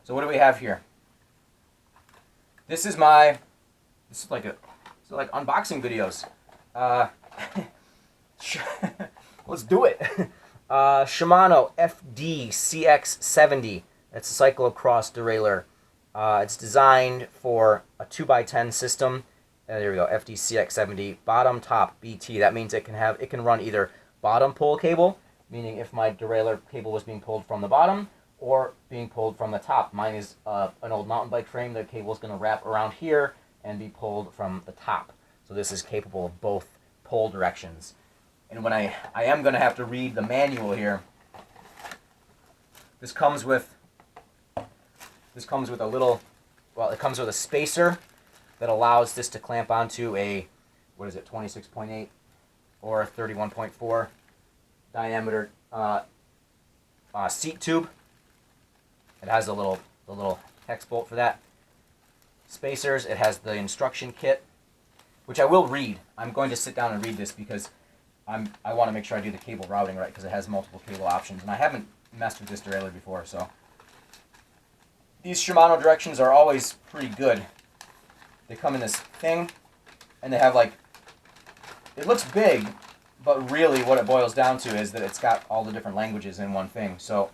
So what do we have here? This is like unboxing videos. Let's do it. Shimano FD-cx70. It's a cyclocross derailleur. It's designed for a 2x10 system. There we go, FD-cx70. Bottom, top, BT. That means it can run either bottom pull cable, meaning if my derailleur cable was being pulled from the bottom, or being pulled from the top. Mine is an old mountain bike frame. The cable is going to wrap around here and be pulled from the top. So this is capable of both pull directions. And when I am going to have to read the manual here, this comes with a little, well, it comes with a spacer that allows this to clamp onto a, 26.8 or 31.4 diameter seat tube. It has the little hex bolt for that. Spacers. It has the instruction kit, which I will read. I'm going to sit down and read this because I want to make sure I do the cable routing right, because it has multiple cable options, and I haven't messed with this derailleur before, so these Shimano directions are always pretty good. They come in this thing, and they have it looks big, but really what it boils down to is that it's got all the different languages in one thing. So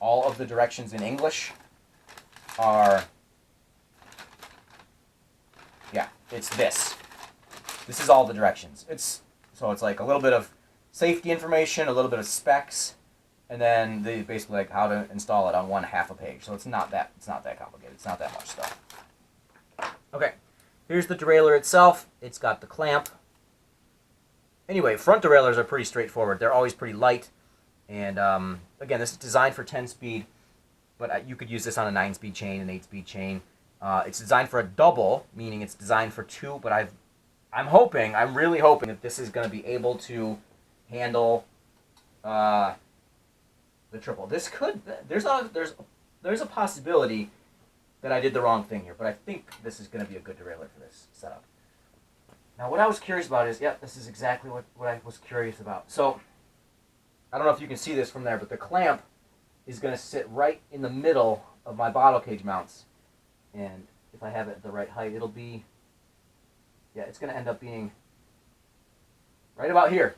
all of the directions in English are, it's this. This is all the directions. It's like a little bit of safety information, a little bit of specs, and then basically how to install it on one half a page. So it's not that complicated. It's not that much stuff. Okay, here's the derailleur itself. It's got the clamp. Anyway, front derailleurs are pretty straightforward. They're always pretty light. And again, this is designed for 10-speed, but you could use this on a 9-speed chain, an 8-speed chain. It's designed for a double, meaning it's designed for 2, but I'm really hoping that this is going to be able to handle the triple. There's a possibility that I did the wrong thing here, but I think this is going to be a good derailleur for this setup. Now, what I was curious about is, this is exactly what I was curious about. So I don't know if you can see this from there, but the clamp is going to sit right in the middle of my bottle cage mounts. And if I have it at the right height, it'll be, it's going to end up being right about here.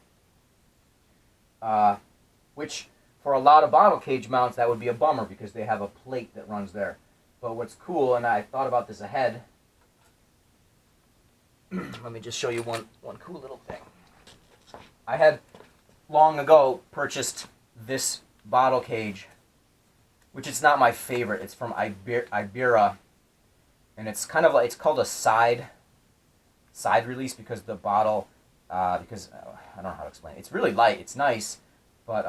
Which, for a lot of bottle cage mounts, that would be a bummer because they have a plate that runs there. But what's cool, and I thought about this ahead, let me just show you one cool little thing. I had long ago purchased this bottle cage, which is not my favorite. It's from Ibera, and it's kind of it's called a side release because the bottle, because I don't know how to explain it. It's really light. It's nice, but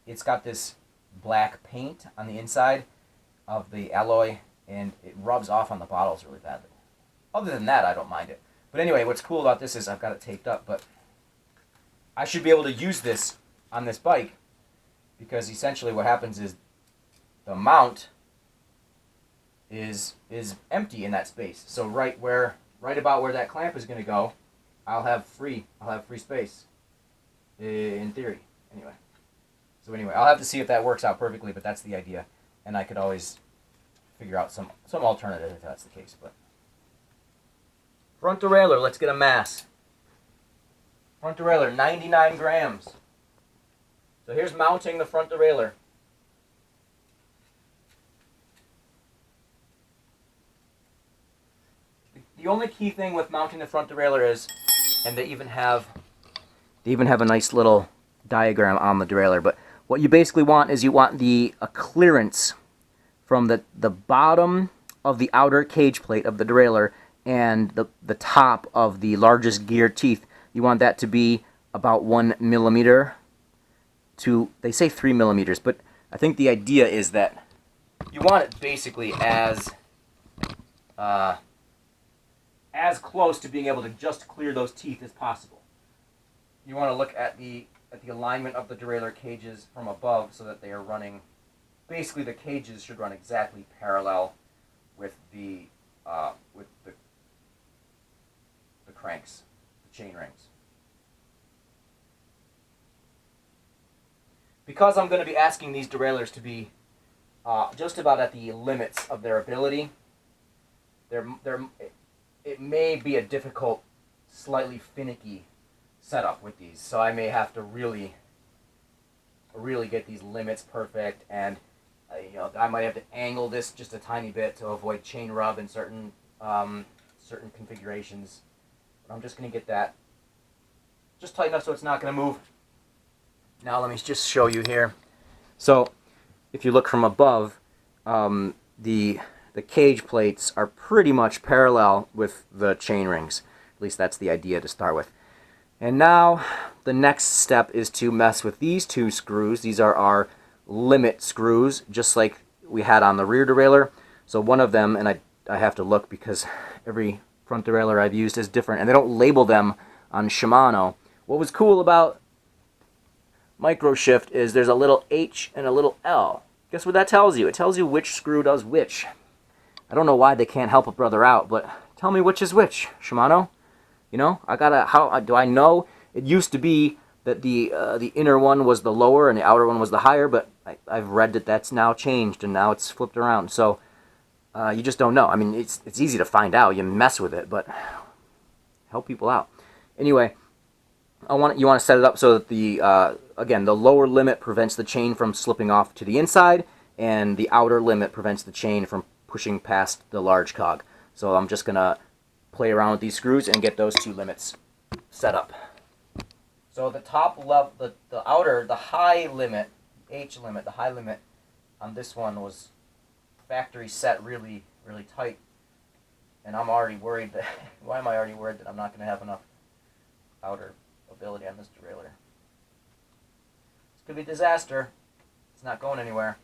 it's got this black paint on the inside of the alloy, and it rubs off on the bottles really badly. Other than that, I don't mind it. But anyway, what's cool about this is I've got it taped up, but I should be able to use this on this bike because essentially what happens is the mount is empty in that space. So right about where that clamp is going to go, I'll have free space in theory. Anyway, I'll have to see if that works out perfectly, but that's the idea, and I could always figure out some alternative if that's the case. But front derailleur, let's get a mass. Front derailleur, 99 grams. So here's mounting the front derailleur. The only key thing with mounting the front derailleur is, and they even have a nice little diagram on the derailleur, but what you basically want is you want a clearance from the bottom of the outer cage plate of the derailleur and the top of the largest gear teeth. You want that to be about 1 millimeter to, they say 3 millimeters, but I think the idea is that you want it basically as close to being able to just clear those teeth as possible. You want to look at the alignment of the derailleur cages from above so that they are running, basically the cages should run exactly parallel with the cranks, the chain rings. because I'm going to be asking these derailleurs to be just about at the limits of their ability, it may be a difficult, slightly finicky setup with these. So I may have to really get these limits perfect, and I might have to angle this just a tiny bit to avoid chain rub in certain configurations. But I'm just going to get that just tight enough so it's not going to move. Now let me just show you here. So if you look from above, the cage plates are pretty much parallel with the chain rings. At least that's the idea to start with. And now the next step is to mess with these two screws. These are our limit screws, just like we had on the rear derailleur. So one of them, and I have to look because every front derailleur I've used is different, and they don't label them on Shimano. What was cool about Microshift is there's a little H and a little L. Guess what that tells you? It tells you which screw does which. I don't know why they can't help a brother out, but tell me which is which, Shimano. You know, how do I know? It used to be that the inner one was the lower and the outer one was the higher, but I've read that that's now changed and now it's flipped around. So you just don't know. I mean, it's easy to find out. You mess with it, but help people out. Anyway, you want to set it up so that again, the lower limit prevents the chain from slipping off to the inside, and the outer limit prevents the chain from pushing past the large cog. So I'm just gonna play around with these screws and get those two limits set up. So the top level, the high limit, H limit, the high limit on this one was factory set really, really tight, and I'm already worried that why am I already worried that I'm not going to have enough outer ability on this derailleur? This could be a disaster. It's not going anywhere.